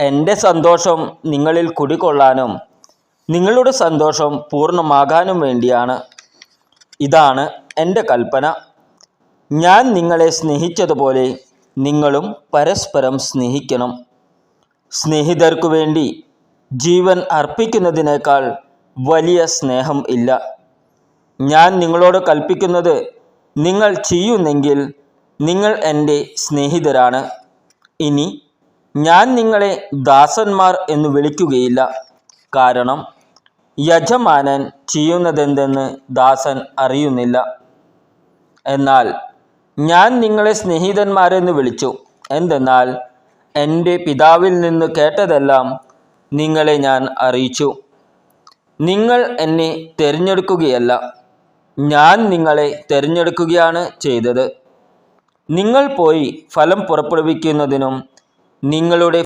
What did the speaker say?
എൻ്റെ സന്തോഷം നിങ്ങളിൽ കുടികൊള്ളാനും നിങ്ങളുടെ സന്തോഷം പൂർണ്ണമാകാനും വേണ്ടിയാണ്. ഇതാണ് എൻ്റെ കൽപ്പന. ഞാൻ നിങ്ങളെ സ്നേഹിച്ചതുപോലെ നിങ്ങളും പരസ്പരം സ്നേഹിക്കണം. സ്നേഹിതർക്കു വേണ്ടി ജീവൻ അർപ്പിക്കുന്നതിനേക്കാൾ വലിയ സ്നേഹം ഇല്ല. ഞാൻ നിങ്ങളോട് കൽപ്പിക്കുന്നത് നിങ്ങൾ ചെയ്യുന്നെങ്കിൽ നിങ്ങൾ എൻ്റെ സ്നേഹിതരാണ്. ഇനി ഞാൻ നിങ്ങളെ ദാസന്മാർ എന്ന് വിളിക്കുകയില്ല, കാരണം യജമാനൻ ചെയ്യുന്നതെന്തെന്ന് ദാസൻ അറിയുന്നില്ല. എന്നാൽ ഞാൻ നിങ്ങളെ സ്നേഹിതന്മാരെന്ന് വിളിച്ചു. എന്തെന്നാൽ എൻ്റെ പിതാവിൽ നിന്ന് കേട്ടതെല്ലാം നിങ്ങളെ ഞാൻ അറിയിച്ചു. നിങ്ങൾ എന്നെ തിരഞ്ഞെടുക്കുകയല്ല, ഞാൻ നിങ്ങളെ തിരഞ്ഞെടുക്കുകയാണ് ചെയ്തത്. നിങ്ങൾ പോയി ഫലം പുറപ്പെടുവിക്കുന്നതിനും നിങ്ങളുടെ